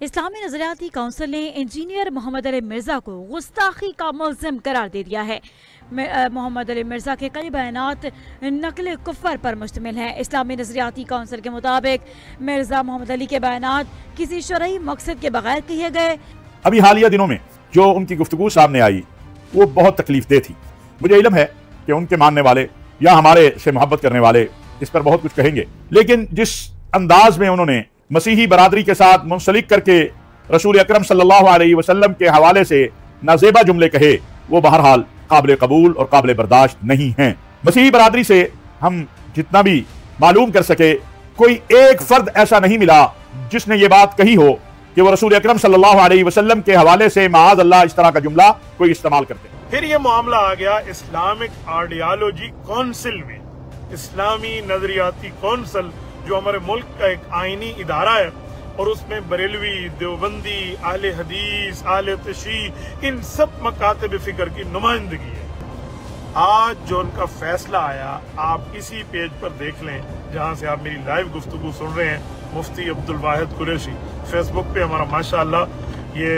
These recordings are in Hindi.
इस्लामी नजरियाती काउंसिल ने इंजीनियर मोहम्मद अली मिर्जा को गुस्ताखी का मुल्जिम करार दे दिया है। मोहम्मद अली मिर्जा के कई बयानात नकल कुफर पर मुश्तमिल हैं। इस्लामी नजरियाती काउंसिल के मुताबिक मिर्जा मोहम्मद अली के बयानात किसी शरई मकसद के बगैर कहे गए। अभी हालिया दिनों में जो उनकी गुफ्तगू सामने आई वो बहुत तकलीफ दे थी। मुझे इल्म है कि उनके मानने वाले या हमारे से मोहब्बत करने वाले इस पर बहुत कुछ कहेंगे, लेकिन जिस अंदाज में उन्होंने मसीही बरादरी के साथ मुंसलिक करके रसूल अकरम सल्लल्लाहु अलैहि वसल्लम के हवाले से नाजेबा जुमले कहे, वो बहरहाल काबिल कबूल और काबिल बर्दाश्त नहीं हैं। मसीही बरादरी से हम जितना भी मालूम कर सके, कोई एक फर्द ऐसा नहीं मिला जिसने ये बात कही हो कि वो रसूल अकरम सल्लल्लाहु अलैहि वसल्लम के हवाले से माअज़ अल्लाह इस तरह का जुमला कोई इस्तेमाल करते। फिर ये मामला आ गया इस्लामिक आइडियोलॉजी काउंसिल में। इस्लामी नजरियाती काउंसिल जो हमारे मुल्क का एक आईनी इदारा है और उसमें बरेलवी, देवबंदी, आले हदीस, आले तशरीह, इन सब मकातब फिक्र की नुमाइंदगी है। आज जो उनका फैसला आया आप इसी पेज पर देख लें जहां से आप मेरी लाइव गुफ्तगू सुन रहे हैं। मुफ्ती अब्दुल वाहिद कुरैशी, फेसबुक पे हमारा माशाअल्लाह ये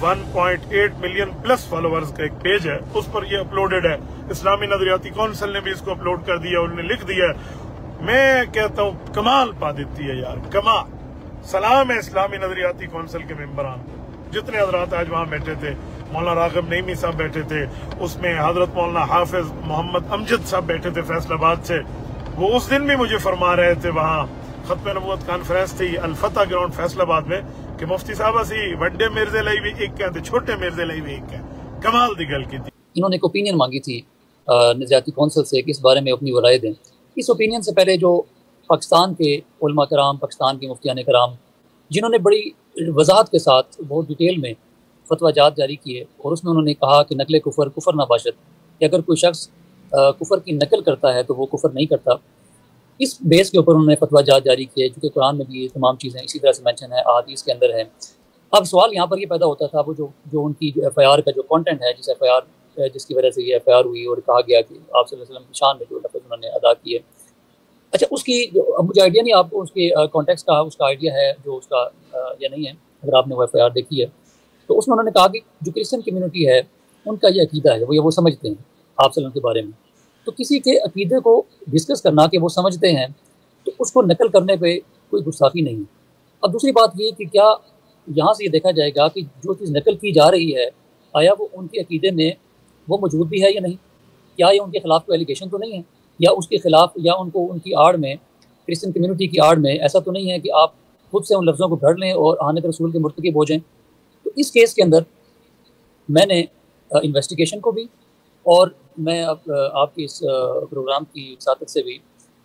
1.8 मिलियन प्लस फॉलोअर्स का एक पेज है, उस पर ये अपलोडेड है। इस्लामी नजरियाती काउंसिल ने भी इसको अपलोड कर दिया, उन्होंने लिख दिया है। मैं कहता हूँ कमाल पा देती है यार, कमाल। सलाम है इस्लामी नजरियाती काउंसिल के मेंबरान को, जितने हजरात आज वहां बैठे थे। मौलाना रागिब नईमी साहब बैठे थे, उसमें हजरत मौलाना हाफिज मोहम्मद अमजद साहब बैठे थे फैसलाबाद से। वो उस दिन भी मुझे फरमा रहे थे, वहां खत्म नबूवत कॉन्फ्रेंस थी अल-फतह ग्राउंड फैसलाबाद में, कि मुफ्ती साहब असी वड्डे मिर्जे लाई भी एक कहते, छोटे मिर्जे लाई भी एक कह। कमाल दी गल की थी। इन्होंने एक ओपिनियन मांगी थी नजरियाती काउंसिल से कि इस बारे में अपनी वो राय दें। इस ओपिनियन से पहले जो पाकिस्तान के उलमा कराम, पाकिस्तान के मुफ्तियान कराम, जिन्होंने बड़ी वजाहत के साथ बहुत डिटेल में फतवा जात जारी किए और उसमें उन्होंने कहा कि नकल कुफर कुफर ना बाशत, कि अगर कोई शख्स कुफर की नकल करता है तो वो कुफर नहीं करता। इस बेस के ऊपर उन्होंने फतवा जात जारी किए, क्योंकि कुरान में भी ये तमाम चीज़ें इसी तरह से मेंशन है, अहादीस के अंदर है। अब सवाल यहाँ पर ये पैदा होता था, वो जो उनकी जो FIR का जो कंटेंट है, जिस FIR जिसकी वजह से ये FIR हुई और कहा गया कि आप सल्लल्लाहु अलैहि वसल्लम की शान में जो लफ्ज़ उन्होंने अदा किए। अच्छा, उसकी मुझे आइडिया नहीं आपको उसके कॉन्टेक्स्ट का उसका आइडिया है जो उसका या नहीं है। अगर आपने वो FIR देखी है तो उसमें उन्होंने कहा कि जो क्रिश्चियन कम्युनिटी है उनका ये अकीदा है, वो समझते हैं आप सल्लल्लाहु के बारे में। तो किसी के अकीदे को डिस्कस करना कि वो समझते हैं तो उसको नकल करने पे कोई गुस्ताखी नहीं है। अब दूसरी बात ये कि क्या यहाँ से ये देखा जाएगा कि जो चीज़ नकल की जा रही है आया वो उनके अकीदे में वो मौजूद भी है या नहीं, क्या ये उनके खिलाफ कोई एलिगेशन तो नहीं है, या उसके खिलाफ या उनको उनकी आड़ में, क्रिश्चियन कम्युनिटी की आड़ में ऐसा तो नहीं है कि आप खुद से उन लफ्ज़ों को भर लें और आनत रसूल के मुर्तकिब हो जाएं। तो इस केस के अंदर मैंने इन्वेस्टिगेशन को भी और मैं आपकी इस प्रोग्राम की साथत से भी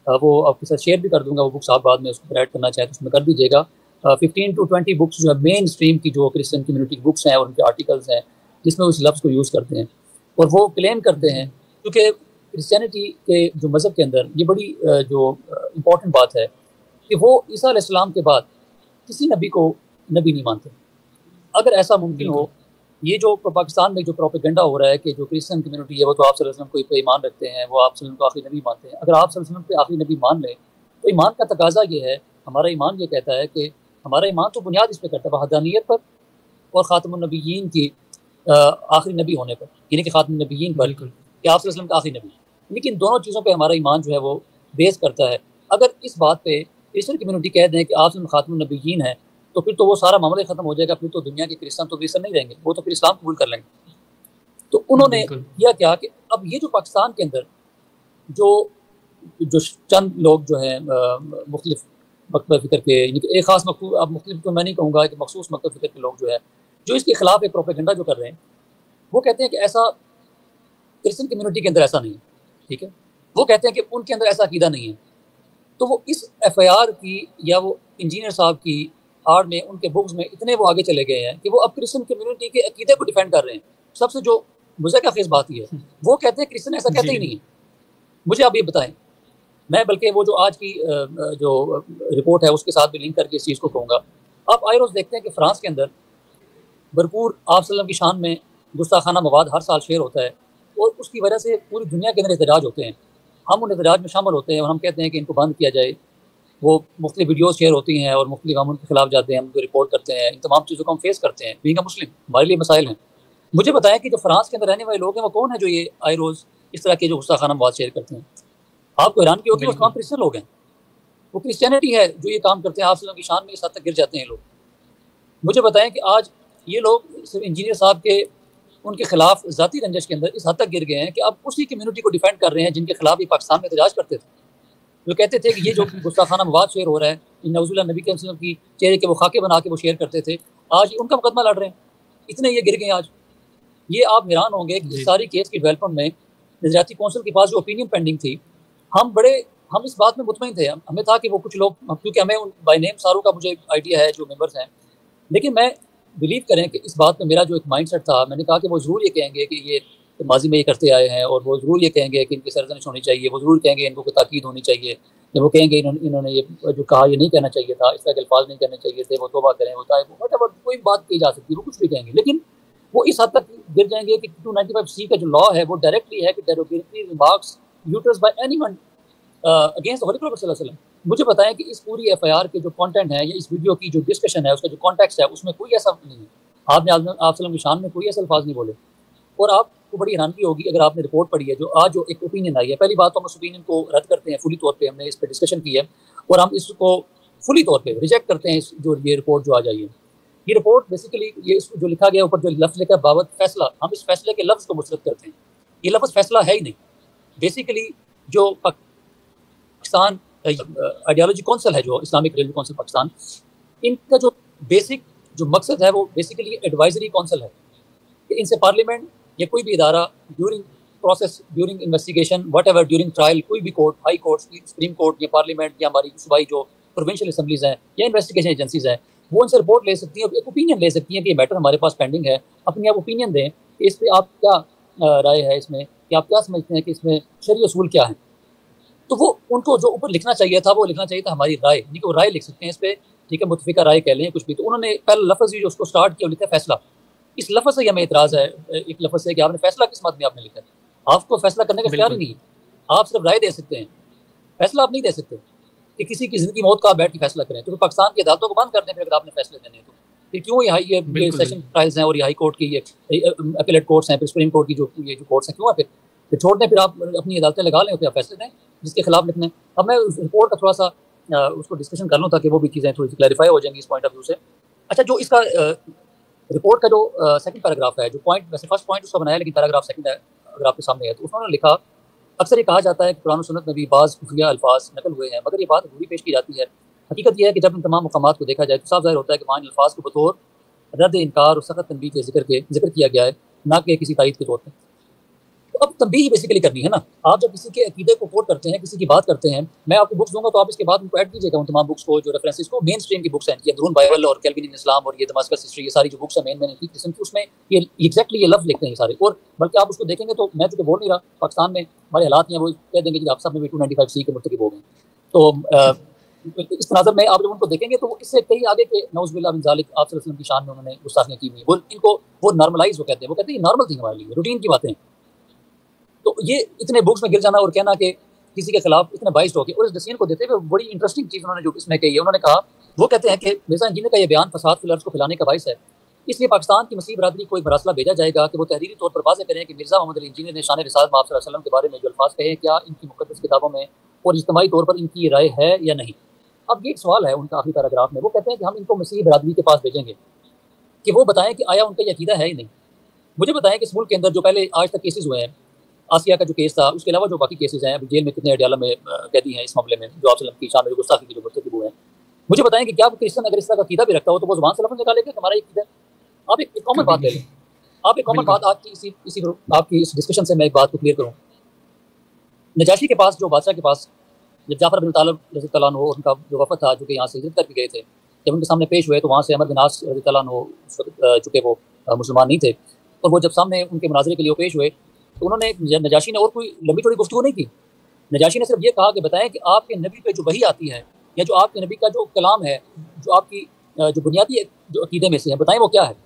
वो आपके साथ शेयर भी कर दूंगा। वो बुक्स आप बाद में उसको ऐड करना चाहें तो उसमें कर दीजिएगा। 15 to 20 बुक्स जो है मेन स्ट्रीम की जो क्रिश्चियन कम्युनिटी की बुक्स हैं और उनके आर्टिकल्स हैं जिसमें उस लफ्ज़ को यूज़ करते हैं और वो क्लेम करते हैं, क्योंकि क्रिश्चियनिटी के जो मज़हब के अंदर ये बड़ी जो इम्पॉर्टेंट बात है कि वो ईसा अलैहिस्सलाम के बाद किसी नबी को नबी नहीं मानते। अगर ऐसा मुमकिन हो, ये जो पाकिस्तान में जो प्रोपेगेंडा हो रहा है कि जो क्रिश्चियन कम्युनिटी है वो तो आप सल्लल्लाहु अलैहि वसल्लम को ईमान रखते हैं, वो आप सल्लल्लाहु अलैहि वसल्लम को आखिरी नबी मानते हैं। अगर आप सल्लल्लाहु अलैहि वसल्लम को आखिरी नबी मान लें तो ईमान का तकाजा ये है, हमारा ईमान ये कहता है कि हमारा ईमान तो बुनियाद इस पर करता है वहदानियत पर और ख़ातमुन नबिय्यीन की आखिरी नबी होने पर, यानी कि ख़ातमुन नबिय्यीन पर कि आप सल्लल्लाहु अलैहि वसल्लम का आखिरी नबी। लेकिन दोनों चीज़ों पर हमारा ईमान जो है वो बेस करता है। अगर इस बात पर क्रिश्चियन कम्युनिटी कह दें कि आप ख़ातमुन नबिय्यीन हैं तो फिर तो वो सारा मामला खत्म हो जाएगा, फिर तो दुनिया के क्रिश्चियन तो क्रिश्चियन नहीं रहेंगे, वो तो फिर इस्लाम कबूल कर लेंगे। तो उन्होंने किया क्या कि अब ये जो पाकिस्तान के अंदर जो चंद लोग जो हैं मुख्तलिफ मकतब फ़िक्र के, यानी कि एक ख़ास मकतूब, अब मुख्तलिफ तो मैं नहीं कहूँगा कि मखसूस मकतब फ़िक्र के लोग जो है जो इसके खिलाफ एक प्रोपेगेंडा जो कर रहे हैं, वो कहते हैं कि ऐसा क्रिश्चियन कम्युनिटी के अंदर ऐसा नहीं है। ठीक है, वो कहते हैं कि उनके अंदर ऐसा अकीदा नहीं है। तो वो इस FIR की या वो इंजीनियर साहब की आड़ में उनके बुक्स में इतने वो आगे चले गए हैं कि वो अब क्रिश्चियन कम्युनिटी के अकीदे को डिफेंड कर रहे हैं। सबसे जो मुझे का खेस बात ये है, वो कहते हैं क्रिश्चियन ऐसा कहते ही नहीं है। मुझे आप ये बताएं, मैं बल्कि वो जो आज की जो रिपोर्ट है उसके साथ भी लिंक करके इस चीज़ को कहूँगा। आप आए रोज़ देखते हैं कि फ्रांस के अंदर भरपूर आप सल्लम की शान में गुस्ताखाना मवाद हर साल शेयर होता है और उसकी वजह से पूरी दुनिया के अंदर एहतजाज होते हैं। हम उन एहतजाज में शामिल होते हैं और हम कहते हैं कि इनको बंद किया जाए। वो मुख्तलिफ वीडियो शेयर होती हैं और मुख्तलिफ हम उनके खिलाफ जाते हैं, हम उनको रिपोर्ट करते हैं। इन तमाम चीज़ों को हम फेस करते हैं। बीइंग अ मुस्लिम हमारे लिए मसाइल हैं। मुझे बताएं कि जो फ्रांस के अंदर रहने वाले लोग हैं वो कौन है जो ये आए रोज़ इस तरह के जो गुस्ताखाना मवाद शेयर करते हैं? आपको हैरान की होगी, वो तमाम क्रिश्चियन लोग हैं। वो क्रिश्चियनिटी है जो ये काम करते हैं। आप की शान में इस हद तक गिर जाते हैं लोग। मुझे बताएं कि आज ये लोग सिर्फ इंजीनियर साहब के उनके खिलाफ ज़ाती रंजश के अंदर इस हद तक गिर गए हैं कि अब उसी कम्युनिटी को डिफेंड कर रहे हैं जिनके खिलाफ ये पाकिस्तान में एहतजाज करते थे। जो कहते थे कि ये जो गुस्ताखाना मवाद शेयर हो रहा है, नऊज़ुबिल्लाह नबी के वसल्लम की चेहरे के वो खाके बना के वो शेयर करते थे, आज उनका मुकदमा लड़ रहे हैं। इतने ये गिर गए आज। ये आप हैरान होंगे कि सारी केस की डेवलपमेंट में नज़रियाती कौंसिल के पास जो ओपिनियन पेंडिंग थी, हम इस बात में मुतमईन थे। हमें था कि वो कुछ लोग, क्योंकि हमें बाय नेम सारों का मुझे आइडिया है जो मेंबर्स हैं, लेकिन मैं बिलीव करें कि इस बात में मेरा जो एक माइंडसेट था, मैंने कहा कि वो ज़रूर ये कहेंगे कि ये माजी में ये करते आए हैं, और वो ज़रूर ये कहेंगे कि इनकी सरजनिश होनी चाहिए, वो ज़रूर कहेंगे इनको कोई ताकीद होनी चाहिए, या वो कहेंगे इन्होंने ये जो कहा ये नहीं कहना चाहिए था, इस तरह के अल्फाज नहीं कहने चाहिए थे, वो तौबा करें, वो कोई बात की जा सकती है, वो कुछ भी कहेंगे। लेकिन वो इस हद तक गिर जाएंगे कि 295C का जो लॉ है वो डायरेक्टली है कि derogatory remarks utters by anyone against the holy prophet सल्लल्लाहु अलैहि वसल्लम। मुझे बताएं कि इस पूरी FIR के जो कंटेंट है या इस वीडियो की जो डिस्कशन है, उसका जो कॉन्टेक्स्ट है, उसमें कोई ऐसा नहीं है, आपने आप सल्लम की शान में कोई ऐसे अल्फाज नहीं बोले। और आपको बड़ी हैरानगी होगी अगर आपने रिपोर्ट पढ़ी है जो आज जो एक ओपिनियन आई है। पहली बात तो हम उस ओपिनियन को रद्द करते हैं फुली तौर पे, हमने इस पर डिस्कशन की है और हम इसको फुली तौर पे रिजेक्ट करते हैं। जो ये रिपोर्ट जो आज आई है, ये रिपोर्ट बेसिकली ये जो लिखा गया ऊपर जो लफ्ज़ लिखा है बाबत फैसला, हम इस फैसले के लफ्ज़ को मुस्तरद करते हैं। ये लफ्ज़ फैसला है ही नहीं। बेसिकली जो पाकिस्तान आइडियोलॉजी काउंसिल है, जो इस्लामिक रिलीजन काउंसिल पाकिस्तान, इनका जो बेसिक जो मकसद है वो बेसिकली एडवाइजरी काउंसिल है कि इनसे पार्लियामेंट या कोई भी इदारा during process, during investigation, whatever, during trial, कोई भी court, high court, supreme court या पार्लियामेंट या हमारी सूबाई जो प्रोविंशियल असम्बलीज हैं या इन्वेस्टिगेशन एजेंसीज हैं, वो उनसे रिपोर्ट ले सकती हैं, एक ओपिनियन ले सकती हैं कि ये मैटर हमारे पास पेंडिंग है। अपनी आप ओपिनियन दें कि इस पर आप क्या राय है, इसमें कि आप क्या समझते हैं कि इसमें शरई उसूल क्या है। तो वो उनको जो ऊपर लिखना चाहिए था वो लिखना चाहिए था हमारी राय, नहीं कि वो राय लिख सकते हैं इस पर, ठीक है, मुतफिका राय कह लें कुछ भी। तो उन्होंने पहला लफ्ज़ ही जो उसको स्टार्ट किया लिखा फैसला। इस लफ्ज़ से हमें इतराज़ है, एक लफ्ज़ से कि आपने फैसला किस मद में आपने लिखा है। आपको फैसला करने का इख्तियार ही नहीं है, आप सिर्फ राय दे सकते हैं, फैसला आप नहीं दे सकते कि किसी की ज़िंदगी मौत का बैठ के फैसला करें। तो पाकिस्तान की अदालतों को बंद कर दें फिर अगर आपने फैसले देने हैं तो। फिर क्यों ये सेशन ट्रायल्स हैं और ये हाई कोर्ट की ये अपीलेट कोर्ट्स हैं, फिर सुप्रीम कोर्ट की जो कोर्ट्स हैं, क्यों है फिर छोड़ दें, फिर आप अपनी अदालतें लगा लें, फिर आप फैसले दें जिसके खिलाफ लिखने। अब मैं उस रिपोर्ट का थोड़ा सा उसको डिस्कशन कर लूँ ताकि वो भी चीज़ें थोड़ी सी क्लैरिफाई हो जाएंगी इस पॉइंट ऑफ व्यू से। अच्छा, जो इसका रिपोर्ट का जो सेकंड पैराग्राफ है, जो पॉइंट वैसे फर्स्ट पॉइंट उसका बनाया लेकिन पैराग्राफ सेकंड है अगर आपके सामने है, तो उन्होंने लिखा अक्सर ये कहा जाता है कि कुरान और सुन्नत में भी बाज़ खुफिया अल्फाज नकल हुए हैं, मगर ये बात अधूरी पेश की जाती है। हकीकत यह है कि जब इन तमाम मकामात को देखा जाए तो साफ ज़ाहिर होता है कि वहाँ इन अल्फाज को बतौर रद्द इनकार और सख्त तनबीह के जिक्र किया गया है, ना कि किसी तायद के तौर पर। तो अब तनबीह बेसिकली करनी है ना। आप जब किसी के अकीदे को कोट करते हैं, किसी की बात करते हैं, मैं आपको बुक्स दूंगा तो आप इसके बाद उनको ऐड कीजिएगा उन तमाम बुक्स को, जो रेफरेंसेस को, मेन स्ट्रीम की बुक्स हैं, ये अंदरून बाइबल और कैल्विन इन इस्लाम और ये दमास्कस हिस्ट्री, ये सारी जो बुक्स हैं मेन किस्म की, उसमें ये एग्जैक्टली ये लफ्ज़ लिखते हैं सारे। और बल्कि आप उसको देखेंगे तो मैं तो बोल नहीं रहा, पाकिस्तान में हमारे हालात हैं, वो कह देंगे कि आप सब में भी 295C के मुर्तकिब हो गए। तो इस तनाज़र में आप जब उनको देखेंगे तो वो इससे कहीं आगे के नऊज़ुबिल्लाह मिन ज़ालिक आप सल्लल्लाहु अलैहि वसल्लम की शान में उन्होंने गुस्ताखियाँ की हुई। वो इनको वो नॉर्मलाइज वो कहते हैं ये नॉर्मल थी हमारे लिए, रूटीन की बातें। तो ये इतने बुक्स में गिर जाना और कहना कि किसी के खिलाफ इतने बाइस्ड हो गए। और इस डिसीजन को देते हुए बड़ी इंटरेस्टिंग चीज़ उन्होंने जो इसमें कही है, उन्होंने कहा, वो कहते हैं कि मिर्ज़ा इंजीनियर का ये बयान फसाद फिल अर्ज़ को फैलाने का बाइस है, इसलिए पाकिस्तान की मसीह बरादरी को एक मरासला भेजा जाएगा कि वो तहरीरी तौर पर वाज़ेह करें कि मिर्ज़ा मोहम्मद अली इंजीनियर ने शान रिसालत सल्लल्लाहु अलैहि वसल्लम के बारे में जो अल्फाज कहे क्या इनकी मुक़द्दस किताबों में और इज्तिमाई तौर पर इनकी राय है या नहीं। अब ये एक सवाल है उनका आखिरी पैराग्राफ में, वो कहते हैं कि हम इनको मसीह बरादरी के पास भेजेंगे कि वो बताएं कि आया उनका ये अकीदा है ही नहीं। मुझे बताएं कि इस मुल्क के अंदर जो पहले आज तक केसेस हुए हैं, आसिया का जो केस था, उसके अलावा जो बाकी केसेस हैं, अभी जेल में कितने अडयाला में कैदी हैं इस मामले में, जो आप की शान में गुस्ताखी की जो मुर्तकिब हुए हैं। मुझे बताएं कि क्या क्रिश्चियन अगर इस तरह का अकीदा भी रखता हो तो वो ज़ुबान से लफ्ज़ निकालेगा कि हमारा ये अकीदा है। आप एक कॉमन बात ले लें, आप एक कॉमन बात आज की इसी आपकी इस डिस्कशन से मैं एक बात को क्लियर करूँ। नजाशी के पास, जो बादशाह के पास जब जाफर बिन तालिब रज़ी अल्लाह अन्हु उनका जो वफ़द था, जो कि यहाँ से हिजरत करके गए थे, जब उनके सामने पेश हुए तो वहाँ से अमर बिन आस रज़ी अल्लाह अन्हु चूँकि वो मुसलमान नहीं थे, और वो जब सामने उनके मुनाज़रे के लिए पेश हुए तो उन्होंने, नजाशी ने और कोई लंबी चौड़ी गुफ्तगू नहीं की। नजाशी ने सिर्फ ये कहा कि बताएं कि आपके नबी पे जो वही आती है या जो आपके नबी का जो कलाम है, जो आपकी जो बुनियादी जो अकीदे में से है, बताएं वो क्या है।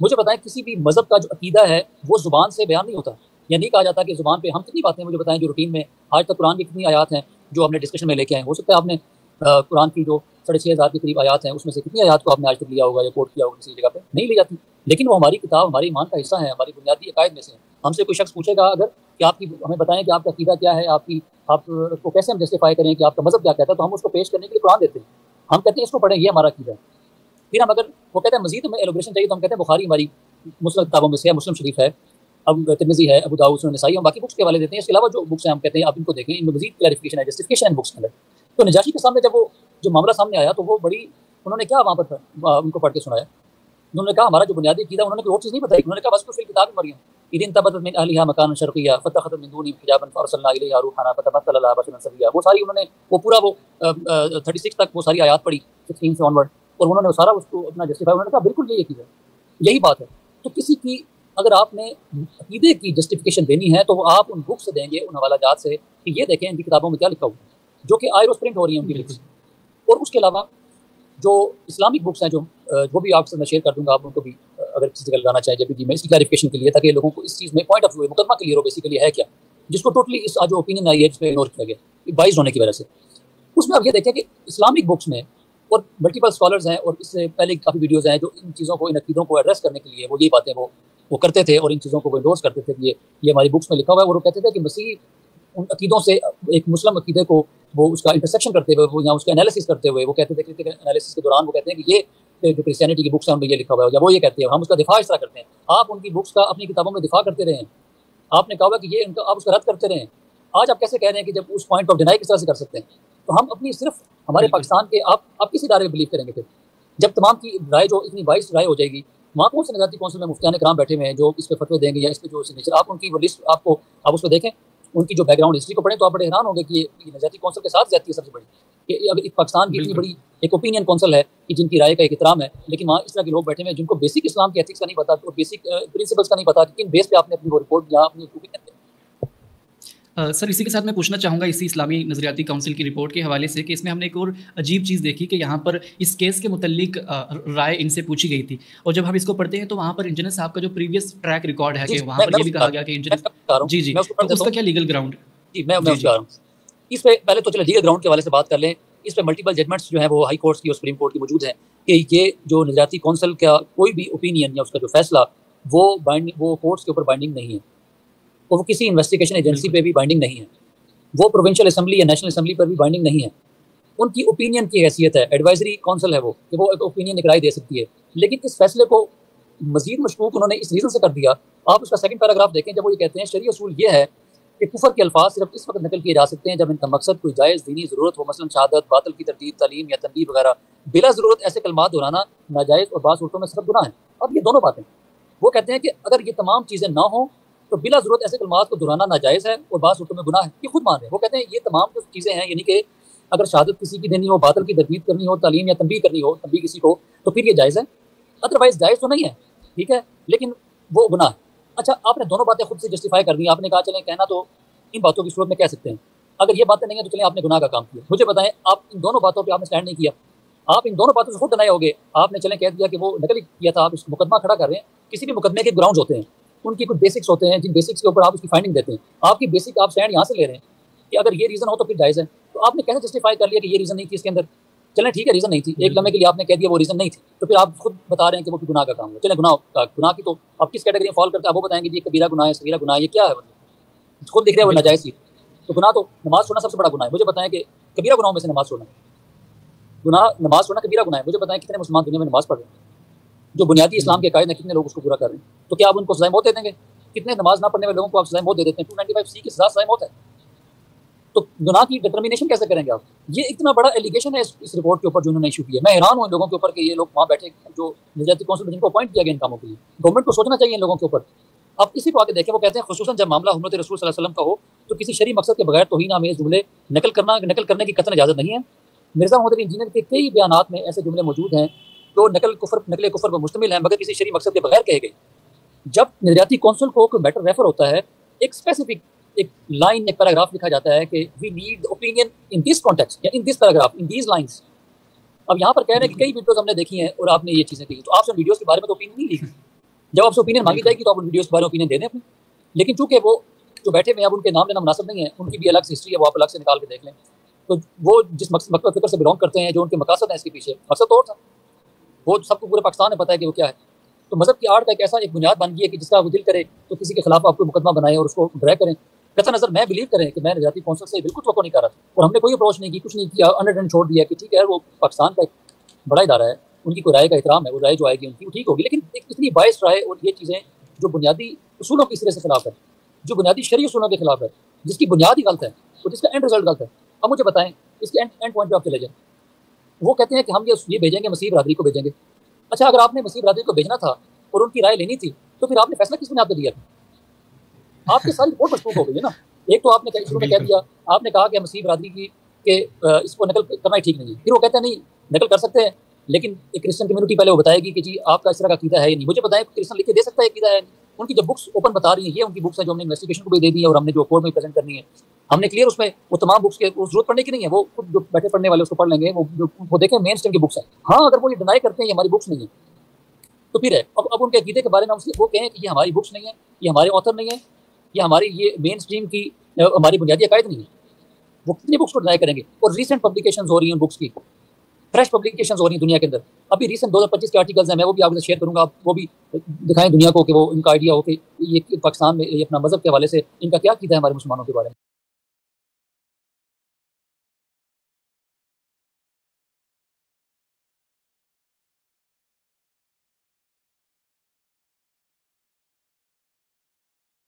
मुझे बताएं किसी भी मज़हब का जो अकीदा है वो ज़ुबान से बयान नहीं होता, या नहीं कहा जाता कि ज़ुबान पे हम कितनी बातें, मुझे बताएं जो रूटीन में आज तक कुरान की कितनी आयात हैं जो हमने डिस्कशन में लेके आए। हो सकता है आपने कुरान की जो 6,500 के करीब आयात हैं उसमें से कितनी आयात को आपने आज तक लिया होगा या कोट किया होगा किसी जगह पे? नहीं ली जाती। लेकिन वो हमारी किताब, हमारी ईमान का हिस्सा है, हमारी बुनियादी अकायद में से है। हमसे कोई शख्स पूछेगा अगर कि आपकी, हमें बताएं कि आपका अकीदा क्या है, आपको कैसे हम जस्टिफाई करें कि आपका मजहब क्या कहता है, तो हम उसको पेश करने के लिए कुरान देते हैं। हम कहते हैं इसको पढ़ें, ये हमारा अकीदा है। फिर हम अगर वो कहते हैं मजीद हमें एलोब्रेशन चाहिए तो हम कहते हैं बुखारी हमारी मुस्लिम किताबों में से है, मुस्लिम शरीफ है, अब तिरमिज़ी है, अबू दाऊद, सुनन नसाई, हम बाकी बुक्स के हवाले देते हैं। इसके अलावा जो बुक्स हैं हम कहते हैं आप इनको देखें, इनमें मजीद क्लैरिफिकेशन है, जस्टिफिकेशन है बुक्स के अंदर। तो नजाशी के सामने जब वो जो मामला सामने आया तो वो बड़ी, उन्होंने क्या वहाँ पर उनको पढ़ के सुनाया। उन्होंने कहा हमारा जो बुनियादी अकीदा, उन्होंने कोई और चीज़ नहीं बताई। उन्होंने कहा बस फिल किताब मरियम इदिन तबदत मिन अहलिहा मकान शर्किया फतखत मिन दूनी हिजाबन फरसलना इलैहा रूहाना फतमत्तल लहा बशरन सविया। वो सारी उन्होंने वो पूरा वो 36 तक वो सारी आयत पढ़ी 16 से ऑनवर्ड, और उन्होंने वो सारा उसको अपना जस्टिफाई, उन्होंने कहा बिल्कुल यही अकीदा है, यही बात है। तो किसी की अगर आपने अकीदे की जस्टिफिकेशन देनी है तो वो आप उन बुक से देंगे, उन हवालाजात से कि ये देखें इनकी किताबों में क्या लिखा हुआ है, जो कि आयरोस प्रिंट हो रही है उनकी बुक्स। और उसके अलावा जो इस्लामिक बुक्स हैं जो वो भी आपसे मैं शेयर कर दूंगा, आप उनको भी अगर किसी जगह लगाना चाहें जब भी मैं इसकी क्लैरिफिकेशन के लिए, ताकि लोगों को इस चीज़ में पॉइंट ऑफ व्यू मुकदमा क्लियर हो बेसिकली है क्या, जिसको टोटली इस जो ओपिनियन आई है जिस पर इग्नोर किया गया बाइज होने की वजह से। उसमें आप ये देखें कि इस्लामिक बुक्स में और मल्टीपल स्कॉलर्स हैं और इससे पहले काफ़ी वीडियोज़ हैं जो इन चीज़ों को, इन अकीदों को एड्रेस करने के लिए वो ये बातें वो करते थे और इन चीज़ों को वो इंडोर्स करते थे कि ये हमारी बुक्स में लिखा हुआ है। और वो कहते थे कि मसीह उन अकीदों से एक मुस्लिम अकीदे को वो उसका इंटरसेक्शन करते हुए, वो या उसका एनालिसिस करते हुए, वो कहते थे क्रिटिकल एनालिसिस के दौरान वो कहते हैं कि ये जो क्रिश्चियनिटी की बुक्स हैं उनमें ये लिखा हुआ है, या वो ये कहते हैं, हम उसका दिफा इस तरह करते हैं। आप उनकी बुक्स का अपनी किताबों में दिफा करते रहे, आपने कहा कि ये उनका, आप उसका रद्द करते रहे। आज आप कैसे कह रहे हैं कि जब उस पॉइंट ऑफ डिनाई किस तरह से कर सकते हैं? तो हम अपनी सिर्फ हमारे पाकिस्तान के, आप किस इदारे में बिलीव करेंगे फिर? जब तमाम की राय जो इतनी बाइस राय हो जाएगी, वहाँ कौन से नजाती कौंसिल में मुफ्तियान कराम बैठे हुए हैं जो इस पर फतवे देंगे या इस पर जो सिग्नेचर, आप उनकी वो लिस्ट आप उसको देखें, उनकी जो बैकग्राउंड हिस्ट्री को पढ़ें तो आप बड़े हैरान होंगे कि ये नजाती कौंसिल के साथ जाती है सबसे बड़ी, कि अगर पाकिस्तान की इतनी बड़ी एक ओपिनियन कौंसिल है कि जिनकी राय का एक एहतराम है, लेकिन वहाँ इस तरह के लोग बैठे हुए हैं जिनको बेसिक इस्लाम के एथिक्स का नहीं पता और बेसिक प्रिंसिपल्स का नहीं पता कि किन बेस पे आपने अपनी वो रिपोर्ट या अपनी ओपिनियन। सर इसी के साथ मैं पूछना चाहूँगा इसी इस्लामी नज़रियाती काउंसिल की रिपोर्ट के हवाले से कि इसमें हमने एक और अजीब चीज़ देखी कि यहाँ पर इस केस के मुतल्लिक राय इनसे पूछी गई थी, और जब हम इसको पढ़ते हैं तो वहाँ पर इंजीनियर साहब का जो प्रीवियस ट्रैक रिकॉर्ड है कि वहाँ पर ये भी कहा गया कि इंजीनियर जी तो उसका क्या लीगल ग्राउंड? जी मैं बता रहा हूँ इस पे। पहले तो चलो लीगल ग्राउंड के हवाले से बात कर लें। इस पे मल्टीपल जजमेंट्स जो है वो हाई कोर्ट्स की और सुप्रीम कोर्ट की मौजूद हैं कि ये जो नज़रियाती काउंसिल का कोई भी ओपिनियन या उसका जो फैसला वो कोर्ट्स के ऊपर बाइंडिंग नहीं है, और वो किसी इन्वेस्टिगेशन एजेंसी पे भी बाइंडिंग नहीं है, वो प्रोविंशियल असेंबली या नेशनल असेंबली पर भी बाइंडिंग नहीं है। उनकी ओपिनियन की हैसियत है, एडवाइजरी काउंसिल है वो, कि वो एक ओपिनियन एक राय दे सकती है। लेकिन इस फैसले को मजीद मशकूक उन्होंने इस रीज़न से कर दिया। आप उसका सेकंड पैराग्राफ देखें जब वो ये कहते हैं शरीय उसूल ये है कि कुफर के अल्फाज सिर्फ इस वक्त नकल किए जा सकते हैं जब इनका मकसद कोई जायज़ दीनी ज़रूरत हो, मसलन शहादत, बातिल की तरदीद, तालीम या तनबीह वगैरह। बिला ज़रूरत ऐसे कलमात दोहराना नाजायज़ और बाज़ सूरतों में सिर्फ गुनाह है। अब ये दोनों बातें वो कहते हैं कि अगर ये तमाम चीज़ें ना हों तो बिला ज़रूरत ऐसे कलमात को दोहराना नाजायज़ है और बाज़ सूरतों में गुनाह है। ये खुद मान रहे हैं। वो कहते हैं ये तमाम जो चीज़ें हैं, यानी कि अगर शहादत किसी की देनी हो, बातिल की तरदीद करनी हो, तालीम या तनबीह करनी हो, तनबीह किसी को, तो फिर ये जायज़ है, अदरवाइज़ जायज़ तो नहीं है, ठीक है, लेकिन वो गुनाह है। अच्छा, आपने दोनों बातें खुद से जस्टिफाई कर दी। आपने कहा चलें कहना तो इन बातों की सूरत में कह सकते हैं, अगर ये बातें नहीं है तो चलें आपने गुनाह का काम किया। मुझे बताएं, आप इन दोनों बातों पे आपने स्टैंड नहीं किया, आप इन दोनों बातों से खुद बनाए होगे। आपने चलें कह दिया कि वो नकल किया था, आप इस मुकदमा खड़ा कर रहे हैं। किसी भी मुकदमे के ग्राउंड्स होते हैं, उनकी कुछ बेसिक्स होते हैं, जिन बेसिक्स के ऊपर आप उसकी फाइंडिंग देते हैं। आपकी बेसिक आप स्टैंड यहाँ से ले रहे हैं कि अगर ये रीज़न हो तो फिर जायज़ है। तो आपने कैसे जस्टिफाई कर लिया कि ये रीज़न नहीं थी इसके अंदर? चलें ठीक है, रीज़न नहीं थी, एक लम्हे के लिए आपने कह दिया वो रीज़न नहीं थी, तो फिर आप खुद बता रहे हैं कि वो गुनाह का काम है। चलें गुनाह की तो आप किस कैटेगरी में फॉल करते हैं, आप वो बताएंगे ये कबीरा गुनाह है, सगीरा गुनाह है, ये क्या है? खुद दिख रहे हैं वो नाजायज़ थी। तो गुनाह तो नमाज छोड़ना सबसे बड़ा गुनाह है। मुझे बताएं कि कबीरा गुनाहों में से नमाज छोड़ना नमाज छोड़ना कबीरा गुनाह है। मुझे बताएं कितने मुसलमान दुनिया में नमाज पढ़ रहे हैं, जो बुनियादी इस्लाम के कायदे हैं, कितने लोग उसको पूरा कर रहे हैं? तो क्या आप उनको सज़ा मौत दे देंगे? कितने नमाज ना पढ़ने वाले लोगों को आप सज़ा मौत दे देते हैं? 295C की सज़ा मौत है। तो गुनाह की डिटर्मिनेशन कैसे करेंगे आप? ये इतना बड़ा एलिगेशन है इस रिपोर्ट के ऊपर जो उन्होंने इशू किया। मैं हैरान हूँ इन लोगों के ऊपर कि ये लोग वहाँ बैठे जो नज़रियाती काउंसिल में जिनको अपॉइंट किया गया इन कामों के लिए। गवर्नमेंट को सोचना चाहिए इन लोगों के ऊपर। आप इसी को आगे देखें, वो कहते हैं खुसूसन जब मामला हुर्मत रसूल सल्लल्लाहु अलैहि वसल्लम का हो तो किसी शरई मकसद के बगैर तौहीन आमेज़ जुमले नकल करने की कतई इजाज़त नहीं है। मिर्ज़ा मोहम्मद इंजीनियर के कई बयानात में ऐसे जुमले मौजूद हैं जो नकल कुफर पर मुश्तमिल हैं, मगर किसी शरई मकसद के बगैर कहे गए। जब नज़रियाती काउंसिल को कोई मैटर रेफर होता है, एक स्पेसिफिक एक लाइन, एक पैराग्राफ लिखा जाता है कि we need opinion in this context या in this paragraph, in these lines. अब यहाँ पर कह रहे हैं कि कई वीडियोस हमने देखी हैं और आपने ये चीज़ें कही, तो आपसे वीडियोस के बारे में तो ओपिनियन नहीं ली। जब आपसे ओपिनियन मांगी जाएगी तो आप उन वीडियोस के बारे में ओपिनियन दे दें अपनी। लेकिन चूंकि वो जो बैठे हुए हैं, अब उनके नाम लेना मुनासिब नहीं है, उनकी भी अलग से हिस्ट्री है, वो आप अलग से निकाल के देख लें। तो वो जिस मकसद फिक्र से बिलोंग करते हैं, जो उनके मकासद हैं इसके पीछे, मकसद तो और था, वो सबको पूरे पाकिस्तान में पता है कि वो क्या है। तो मजहब की आड़ का एक ऐसा एक बुनियाद बन गई है कि जिसका वो दिल करे तो किसी के खिलाफ आपको मुकदमा बनाए और उसको ड्रैग करें। कैसा नजर मैं बिलीव करें कि मैं नजरियाती कौंसिल से बिल्कुल तवक्को नहीं कर रहा था, और हमने कोई अप्रोच नहीं की, कुछ नहीं किया, अनअटेंड छोड़ दिया कि ठीक है वो पाकिस्तान का एक बड़ा इदारा है, उनकी कोई राय का एहतराम है, वो राय जो आएगी उनकी वो ठीक होगी। लेकिन एक इतनी बायस राय और ये चीज़ें जो बुनियादी उसूलों की सिरे से खिलाफ है, जो बुनियादी शरीय उसूलों के खिलाफ है, जिसकी बुनियाद ही गलत है और जिसका एंड रिजल्ट गलत है। अब मुझे बताएं इसके एंड पॉइंट पे आप चले जाएं। वो कहते हैं कि हम ये भेजेंगे, मसीह बरादरी को भेजेंगे। अच्छा, अगर आपने मसीह बरादरी को भेजना था और उनकी राय लेनी थी तो फिर आपने फैसला किस बुनियाद पर लिया? आपकी सारी रिपोर्ट मशकूक हो गई है ना। एक तो आपने शुरू में कह दिया, आपने कहा कि मसीह बरादरी की के इसको नकल करना ही ठीक नहीं है। फिर वो कहते हैं नहीं नकल कर सकते हैं, लेकिन एक क्रिश्चियन कम्युनिटी पहले वो बताएगी कि जी आपका इस तरह का अकीदा है या नहीं। मुझे बताएं क्रिश्चियन लिख के दे सकता है अकीदा है? उनकी जो बुक्स ओपन बता रही है, ये उनकी बुक्स है जो हमने इन्वेस्टिगेशन को भी दे दी है और हमने जो कोर्ट में प्रेजेंट करनी है, हमने क्लियर उसमें वो तमाम बुक्स के जरूरत पड़ने की नहीं है, वो खुद जो बैठे पढ़ने वाले उसको पढ़ लेंगे, वो देखें मेन स्ट्रीम की बुक्स है। हाँ, अगर वो ये डिनाई करते हैं ये हमारी बुक्स नहीं है तो फिर है अब उनके अकीदे के बारे में वो कहें कि ये हमारी बुक्स नहीं है, ये हमारे ऑथर नहीं है, ये हमारी ये मेन स्ट्रीम की हमारी बुनियादी अकायद नहीं है, वो कितनी बुक्स को डिनाई करेंगे? और रिसेंट पब्लिकेशन हो रही हैं उन बुक्स की, फ्रेश पब्लिकेशन हो रही हैं दुनिया के अंदर। अभी रिसेंट 2025 के आर्टिकल्स हैं, मैं वो भी आपसे शेयर करूंगा, आप वो भी दिखाएं दुनिया को कि वो इनका आइडिया हो कि ये पाकिस्तान में ये अपना मजहब के हवाले से इनका क्या कीदा है हमारे मुसलमानों के बारे में।